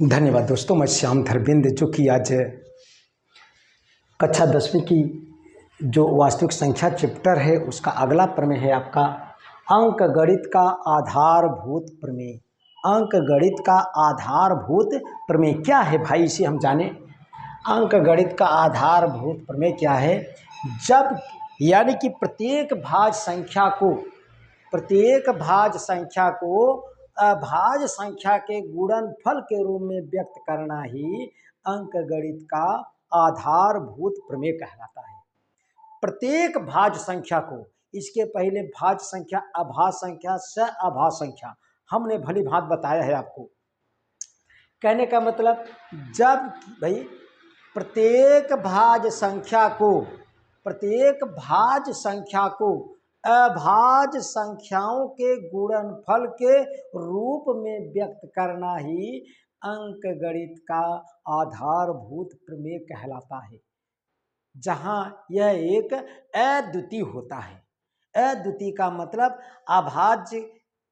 धन्यवाद दोस्तों। मैं श्याम धरबिंद, जो कि आज कक्षा 10वीं की जो वास्तविक संख्या चैप्टर है उसका अगला प्रमेय है आपका अंक गणित का आधारभूत प्रमेय। अंक गणित का आधारभूत प्रमेय क्या है भाई, इसे हम जाने। अंक गणित का आधारभूत प्रमेय क्या है? जब यानी कि प्रत्येक भाज्य संख्या को अभाज्य संख्या के गुणनफल के रूप में व्यक्त करना ही अंक गणित का आधारभूत प्रमेय कहलाता है। प्रत्येक भाज्य संख्या को, इसके पहले भाज्य संख्या, अभाज्य संख्या, सअभाज्य संख्या हमने भली भांति बताया है आपको। कहने का मतलब, जब भाई प्रत्येक भाज्य संख्या को अभाज्य संख्याओं के गुणनफल के रूप में व्यक्त करना ही अंक गणित का आधारभूत प्रमेय कहलाता है। जहां यह एक अद्वितीय होता है। अद्वितीय का मतलब अभाज्य,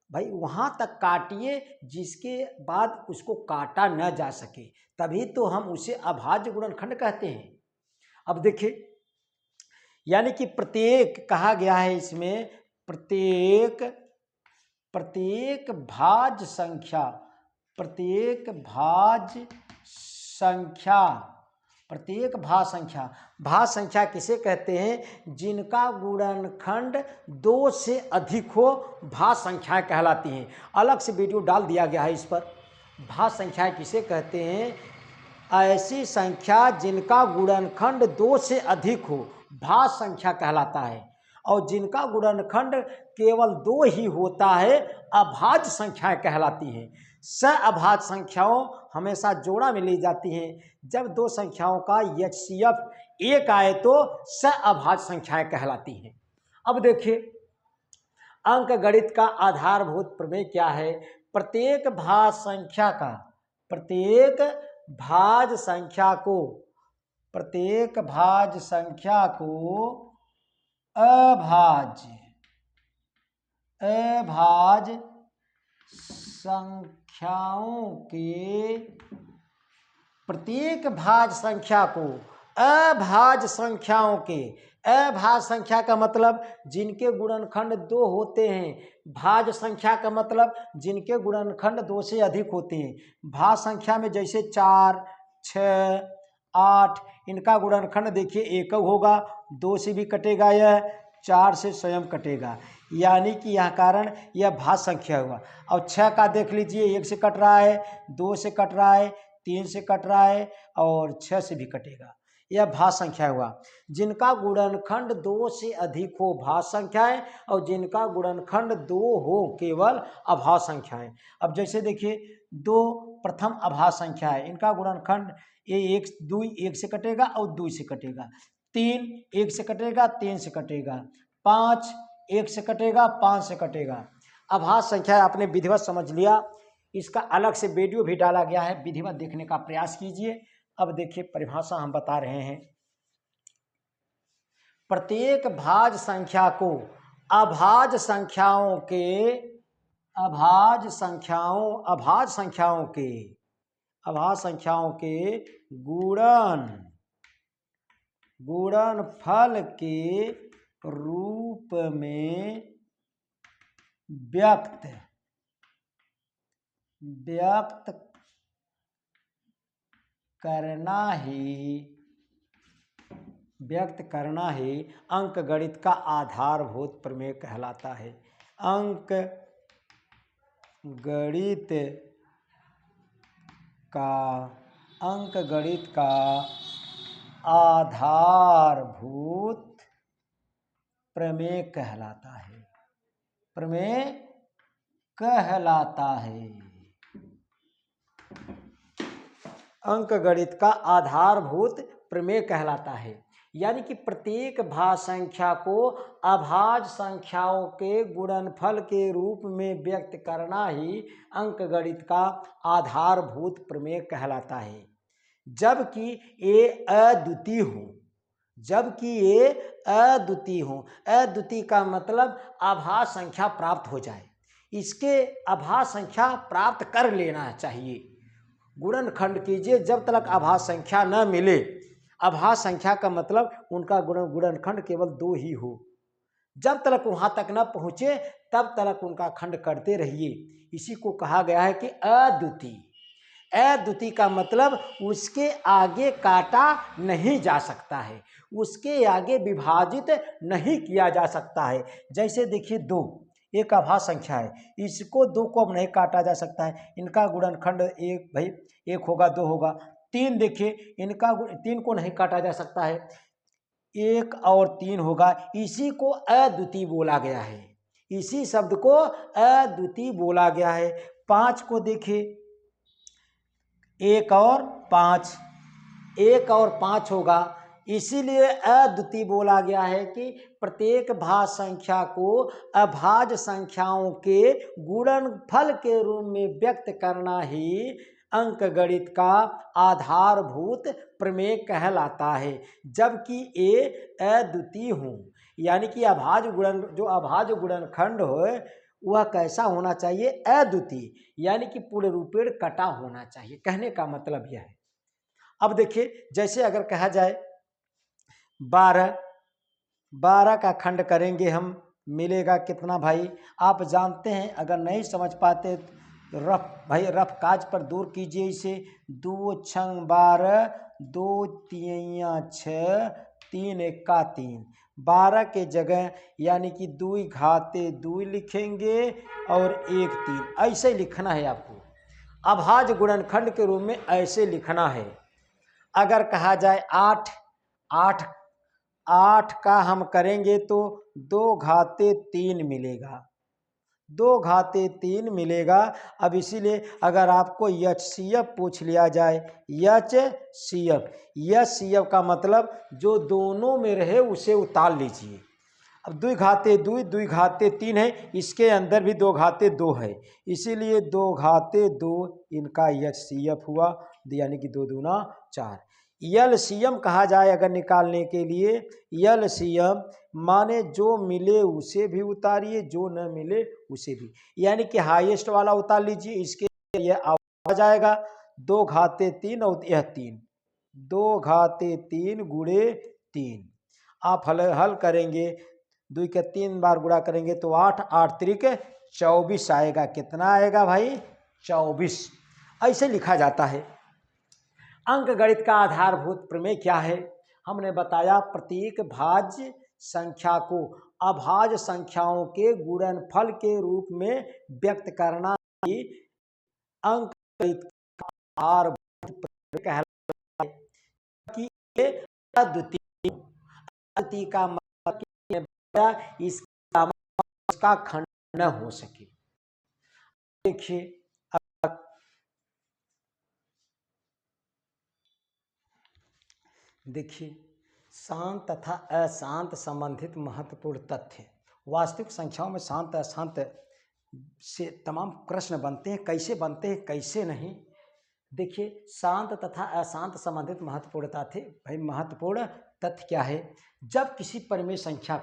भाई वहां तक काटिए जिसके बाद उसको काटा न जा सके, तभी तो हम उसे अभाज्य गुणनखंड कहते हैं। अब देखिए, यानी कि प्रत्येक कहा गया है इसमें, प्रत्येक भाज्य संख्या किसे कहते हैं? जिनका गुणनखंड 2 से अधिक हो, भाज्य संख्याएं कहलाती हैं। अलग से वीडियो डाल दिया गया है इस पर। भाज्य संख्याएं किसे कहते हैं? ऐसी संख्या जिनका गुणनखंड 2 से अधिक हो, भाज्य संख्या कहलाता है। और जिनका गुणनखंड केवल 2 ही होता है, अभाज्य संख्याएं कहलाती हैं। सअभाज्य संख्याओं हमेशा जोड़ा में ली जाती हैं। जब दो संख्याओं का HCF 1 आए तो सअभाज्य संख्याएं कहलाती हैं। अब देखिए, अंक गणित का आधारभूत प्रमेय क्या है? प्रत्येक भाज्य संख्या को अभाज्य संख्याओं के, प्रत्येक भाज्य संख्या को अभाज्य संख्याओं के, अभाज्य संख्या का मतलब जिनके गुणनखंड 2 होते हैं। भाज्य संख्या का मतलब जिनके गुणनखंड 2 से अधिक होते हैं। भाज्य संख्या में जैसे 4, 6, 8, इनका गुणनखंड देखिए 1 होगा, 2 से भी कटेगा, यह 4 से स्वयं कटेगा, यानी कि यह कारण यह भाज्य संख्या हुआ। और 6 का देख लीजिए, 1 से कट रहा है, 2 से कट रहा है, 3 से कट रहा है और 6 से भी कटेगा, यह भाज्य संख्या हुआ। जिनका गुणनखंड 2 से अधिक हो, भाज्य संख्याएं, और जिनका गुणनखंड 2 हो, केवल अभाज्य संख्याएं। अब जैसे देखिए, 2 प्रथम अभाज्य संख्या है, इनका गुणनखंड 1 से कटेगा और 2 से कटेगा। 3 1 से कटेगा, 3 से कटेगा। 5 1 से कटेगा, 5 से कटेगा। अभाज्य संख्या आपने विधिवत समझ लिया। इसका अलग से वीडियो भी डाला गया है, विधिवत देखने का प्रयास कीजिए। अब देखिए, परिभाषा हम बता रहे हैं। प्रत्येक भाज्य संख्या को अभाज्य संख्याओं के गुणनफल के रूप में व्यक्त करना ही अंक गणित का आधारभूत प्रमेय कहलाता है। अंक गणित का आधारभूत प्रमेय कहलाता है। अंक गणित का आधारभूत प्रमेय कहलाता है, यानी कि प्रत्येक भाज्य संख्या को अभाज्य संख्याओं के गुणनफल के रूप में व्यक्त करना ही अंक गणित का आधारभूत प्रमेय कहलाता है। जबकि ये अद्वितीय हो। अद्वितीय का मतलब अभाज्य संख्या प्राप्त हो जाए, इसके अभाज्य संख्या प्राप्त कर लेना चाहिए। गुणनखंड कीजिए जब तक अभाज्य संख्या न मिले। अभाज्य संख्या का मतलब उनका गुणनखंड केवल 2 ही हो। जब तक वहाँ तक न पहुँचे तब तक उनका खंड करते रहिए। इसी को कहा गया है कि अद्वितीय। अद्वितीय का मतलब उसके आगे काटा नहीं जा सकता है, उसके आगे विभाजित नहीं किया जा सकता है। जैसे देखिए 2 एक अभाज्य संख्या है, इसको 2 को अब नहीं काटा जा सकता है। इनका गुणनखंड 1 भाई 1 होगा 2 होगा। 3 देखिए इनका 3 को नहीं काटा जा सकता है, 1 और 3 होगा। इसी को अद्वितीय बोला गया है, इसी शब्द को अद्वितीय बोला गया है। 5 को देखिए 1 और 5, 1 और 5 होगा। इसीलिए अद्वितीय बोला गया है कि प्रत्येक भाज्य संख्या को अभाज्य संख्याओं के गुणनफल के रूप में व्यक्त करना ही अंकगणित का आधारभूत प्रमेय कहलाता है। जबकि ये अद्वितीय हो, यानी कि अभाज्य गुणनखंड हो वह कैसा होना चाहिए? अद्वितीय, यानी कि पूर्ण रूपेण कटा होना चाहिए। कहने का मतलब यह है। अब देखिए जैसे अगर कहा जाए 12 का खंड करेंगे हम, मिलेगा कितना भाई? आप जानते हैं, अगर नहीं समझ पाते रफ काज पर दूर कीजिए इसे। 2 छंग 12, 2 तिया 6, 3 एक्का 3। 12 के जगह यानी कि 2 घाते 2 लिखेंगे और 1 3, ऐसे लिखना है आपको। अभाज्य गुणनखंड के रूप में ऐसे लिखना है। अगर कहा जाए 8 का हम करेंगे तो 2 घाते 3 मिलेगा, 2 घाते 3 मिलेगा। अब इसीलिए अगर आपको एचसीएफ पूछ लिया जाए, एचसीएफ का मतलब जो दोनों में रहे उसे उतार लीजिए। अब 2 घाते 2, 2 घाते 3 है, इसके अंदर भी 2 घाते 2 है, इसीलिए 2 घाते 2 इनका एचसीएफ हुआ, यानी कि 2 दूना 4। एलसीएम कहा जाए अगर निकालने के लिए, एलसीएम माने जो मिले उसे भी उतारिए, जो न मिले उसे भी, यानी कि हाईएस्ट वाला उतार लीजिए। इसके लिए आ जाएगा 2 घाते 3 और यह 3, 2 घाते 3 गुणे 3। आप हल करेंगे, 2 के 3 बार गुणा करेंगे तो 8, 8 त्रिक 24 आएगा। कितना आएगा भाई? 24। ऐसे लिखा जाता है। अंकगणित का आधारभूत प्रमेय क्या है? हमने बताया प्रत्येक भाज्य संख्या को अभाज्य संख्याओं के गुणनफल के रूप में व्यक्त करना ही अंकगणित का आधारभूत प्रमेय कहलाता है। कि ये अद्वितीय का मतलब इसका खंड न हो सके। देखिए शांत तथा अशांत संबंधित महत्वपूर्ण तथ्य। वास्तविक संख्याओं में शांत अशांत से तमाम प्रश्न बनते हैं, कैसे बनते हैं कैसे नहीं। देखिए शांत तथा अशांत संबंधित महत्वपूर्ण तथ्य। भाई महत्वपूर्ण तथ्य क्या है? जब किसी परिमेय संख्या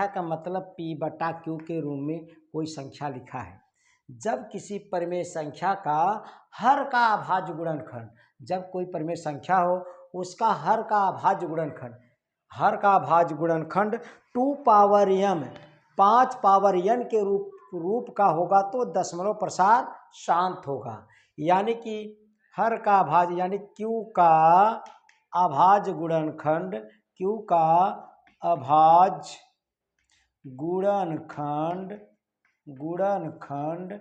का मतलब P/Q के रूप में कोई संख्या लिखा है। जब किसी परिमेय संख्या का हर का अभाज्य गुणनखंड, जब कोई परिमेय संख्या हो उसका हर का अभाज्य गुणनखंड 2 पावर m 5 पावर n के रूप का होगा तो दशमलव प्रसार शांत होगा। यानी कि हर का अभाज्य यानी Q का अभाज्य गुणनखंड, Q का अभाज्य गुणनखंड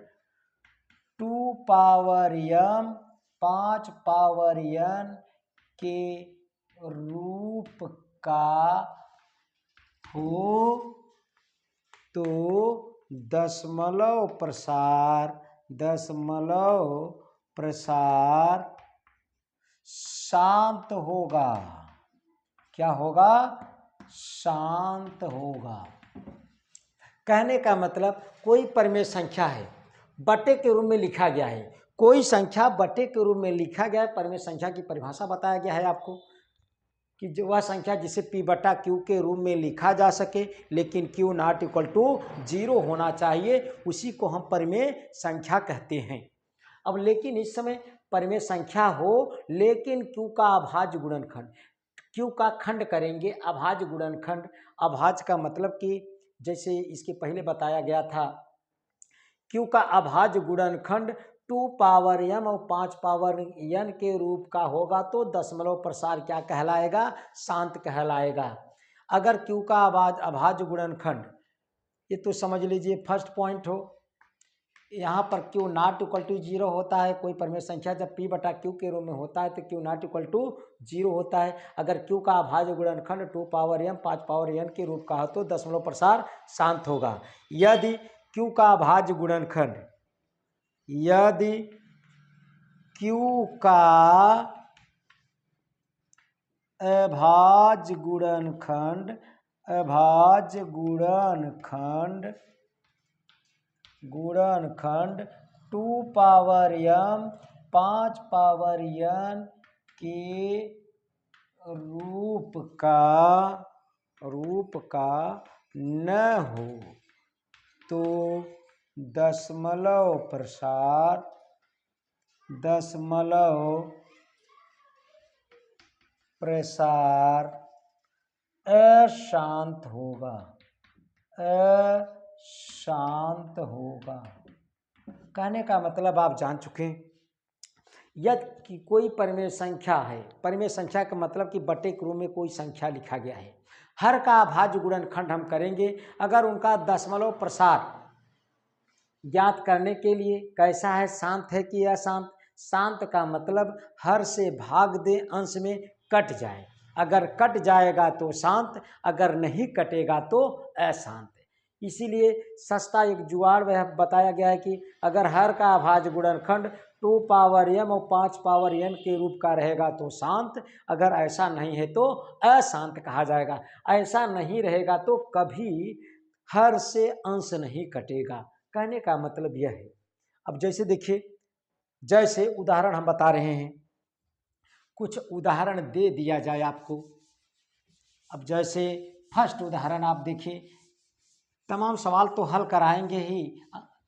2 पावर m 5 पावर n के रूप का हो तो दशमलव प्रसार शांत होगा। क्या होगा? शांत होगा। कहने का मतलब कोई परिमेय संख्या है, बटे के रूप में लिखा गया है, कोई संख्या बटे के रूप में लिखा गया है, परिमेय संख्या की परिभाषा बताया गया है आपको। कि जो वह संख्या जिसे P बटा Q के रूप में लिखा जा सके, लेकिन Q नॉट इक्वल टू 0 होना चाहिए, उसी को हम परिमेय संख्या कहते हैं। अब लेकिन इस समय परिमेय संख्या हो लेकिन Q का अभाज्य गुणनखंड, Q का खंड करेंगे अभाज्य गुणनखंड। अभाज्य का मतलब कि जैसे इसके पहले बताया गया था, Q का अभाज्य गुणनखंड 2 पावर m और 5 पावर n के रूप का होगा तो दशमलव प्रसार क्या कहलाएगा? शांत कहलाएगा। अगर Q का अभाज्य गुणनखंड, ये तो समझ लीजिए फर्स्ट पॉइंट हो, यहाँ पर Q नॉट इक्वल टू 0 होता है। कोई परिमेय संख्या जब P बटा Q के रूप में होता है तो Q नॉट इक्वल टू 0 होता है। अगर Q का अभाज्य गुणनखंड 2 पावर m 5 पावर n के रूप का हो तो दशमलव प्रसार शांत होगा। यदि Q का अभाज्य गुणनखंड, यदि Q का अभाज्य गुणनखंड 2 पावर m 5 पावर n के रूप का न हो तो दशमलव प्रसार अशांत होगा। कहने का मतलब आप जान चुके हैं। यदि कोई परिमेय संख्या है, परिमेय संख्या का मतलब कि बटे के रूप में कोई संख्या लिखा गया है, हर का अभाज्य गुणनखंड हम करेंगे। अगर उनका दशमलव प्रसार ज्ञात करने के लिए कैसा है, शांत है कि अशांत। शांत का मतलब हर से भाग दे अंश में कट जाए, अगर कट जाएगा तो शांत, अगर नहीं कटेगा तो अशांत। इसीलिए सस्ता एक जुगाड़ वह बताया गया है कि अगर हर का अभाज्य गुणनखंड 2 पावर m और 5 पावर n के रूप का रहेगा तो शांत, अगर ऐसा नहीं है तो अशांत कहा जाएगा। ऐसा नहीं रहेगा तो कभी हर से अंश नहीं कटेगा। कहने का मतलब यह है। अब जैसे देखिए, जैसे उदाहरण हम बता रहे हैं, कुछ उदाहरण दे दिया जाए आपको। अब जैसे फर्स्ट उदाहरण आप देखिए, तमाम सवाल तो हल कराएंगे ही,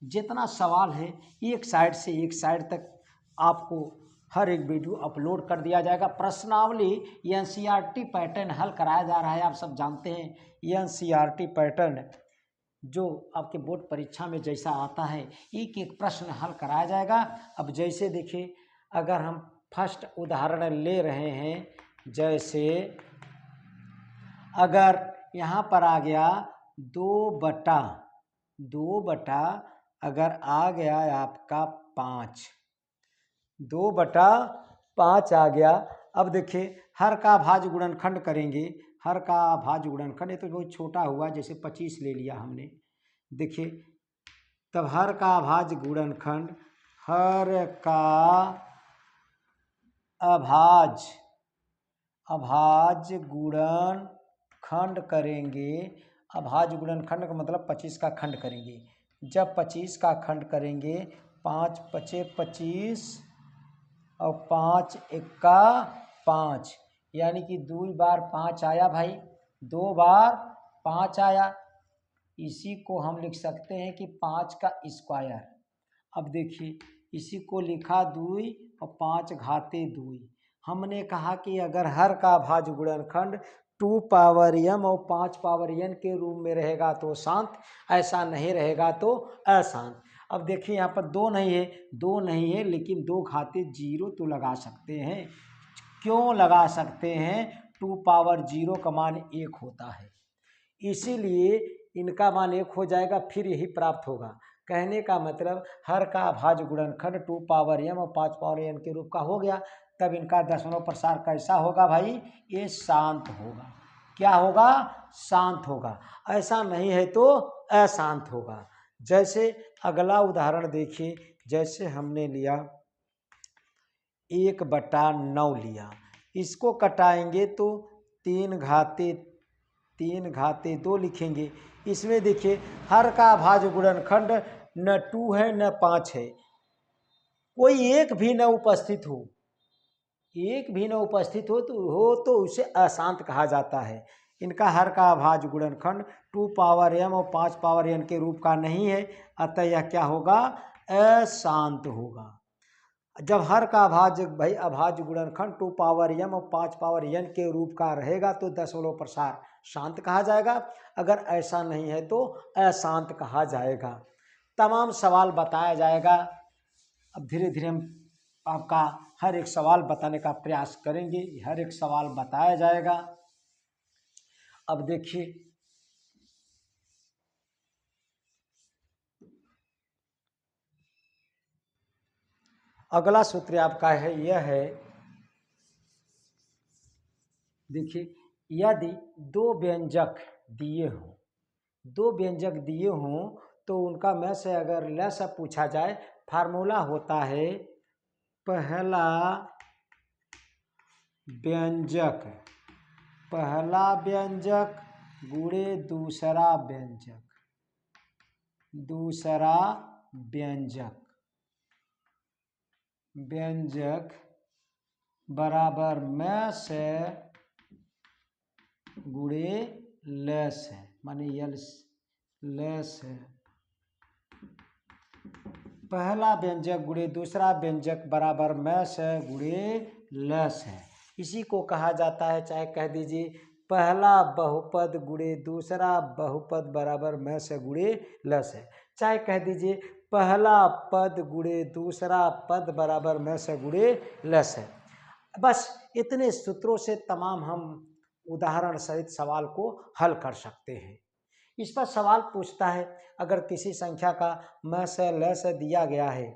जितना सवाल है एक साइड से एक साइड तक आपको हर एक वीडियो अपलोड कर दिया जाएगा। प्रश्नावली एनसीईआरटी पैटर्न हल कराया जा रहा है, आप सब जानते हैं। एनसीईआरटी पैटर्न जो आपके बोर्ड परीक्षा में जैसा आता है, एक एक प्रश्न हल कराया जाएगा। अब जैसे देखिए, अगर हम फर्स्ट उदाहरण ले रहे हैं, जैसे अगर यहाँ पर आ गया 2 बटा अगर आ गया आपका 5, 2 बटा 5 आ गया। अब देखिए हर का अभाज्य गुणनखंड करेंगे। हर का अभाज्य गुणनखंड, ये तो बहुत छोटा हुआ, जैसे 25 ले लिया हमने। देखिए तब हर का अभाज्य गुणनखंड, हर का अभाज्य गुणनखंड करेंगे। अभाज्य गुणनखंड का मतलब 25 का खंड करेंगे। जब 25 का खंड करेंगे, 5 पचे 25 और 5 एक्का 5, यानी कि 2 बार 5 आया भाई, 2 बार 5 आया। इसी को हम लिख सकते हैं कि 5 का स्क्वायर। अब देखिए इसी को लिखा 2 और 5 घाते 2। हमने कहा कि अगर हर का अभाज्य गुणनखंड 2 पावर m और 5 पावर n के रूप में रहेगा तो शांत, ऐसा नहीं रहेगा तो अशांत। अब देखिए यहाँ पर 2 नहीं है, लेकिन 2 घाते 0 तो लगा सकते हैं। क्यों लगा सकते हैं? 2 पावर 0 का मान 1 होता है, इसीलिए इनका मान 1 हो जाएगा, फिर यही प्राप्त होगा। कहने का मतलब हर का अभाज्य गुणनखंड 2 पावर m और 5 पावर n के रूप का हो गया, तब इनका दशमलव प्रसार कैसा होगा भाई? ये शांत होगा। क्या होगा? शांत होगा। ऐसा नहीं है तो अशांत होगा। जैसे अगला उदाहरण देखिए, जैसे हमने लिया 1 बटा 9 लिया, इसको कटाएंगे तो 3 घाते 2 लिखेंगे। इसमें देखिए हर का अभाज्य गुणनखंड न 2 है न 5 है, कोई एक भी न उपस्थित हो, एक भी न उपस्थित हो तो उसे अशांत कहा जाता है। इनका हर का अभाज्य गुणनखंड 2 पावर m और 5 पावर n के रूप का नहीं है, अतः यह क्या होगा, अशांत होगा। जब हर का अभाज्य भाई अभाज्य गुणनखंड 2 पावर m और 5 पावर n के रूप का रहेगा तो दशमलव प्रसार शांत कहा जाएगा, अगर ऐसा नहीं है तो अशांत कहा जाएगा। तमाम सवाल बताया जाएगा। अब धीरे धीरे हम आपका हर एक सवाल बताने का प्रयास करेंगे, हर एक सवाल बताया जाएगा। अब देखिए, अगला सूत्र आपका है, यह है, देखिए, यदि दो व्यंजक दिए हों तो उनका में से अगर ल से पूछा जाए, फार्मूला होता है पहला व्यंजक गुणे दूसरा व्यंजक बराबर में से गुणे ल से, माने ल से। पहला व्यंजक गुणे दूसरा व्यंजक बराबर में से गुणे ल से, इसी को कहा जाता है, चाहे कह दीजिए पहला बहुपद गुणे दूसरा बहुपद बराबर में से गुणे ल से, चाहे कह दीजिए पहला पद गुणे दूसरा पद बराबर में से गुणे ल से। बस इतने सूत्रों से तमाम हम उदाहरण सहित सवाल को हल कर सकते हैं। इस पर सवाल पूछता है, अगर किसी संख्या का म से ल से दिया गया है,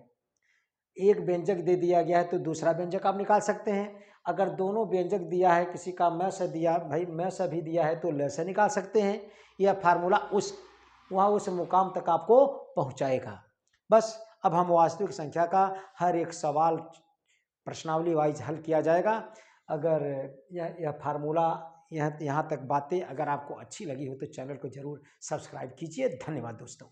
एक व्यंजक दे दिया गया है तो दूसरा व्यंजक आप निकाल सकते हैं। अगर दोनों व्यंजक दिया है, किसी का म से दिया, भाई म से भी दिया है तो ल से निकाल सकते हैं। यह फार्मूला उस मुकाम तक आपको पहुंचाएगा। बस अब हम वास्तविक संख्या का हर एक सवाल प्रश्नावली वाइज हल किया जाएगा। अगर यह फार्मूला यहाँ तक बातें अगर आपको अच्छी लगी हो तो चैनल को जरूर सब्सक्राइब कीजिए। धन्यवाद दोस्तों।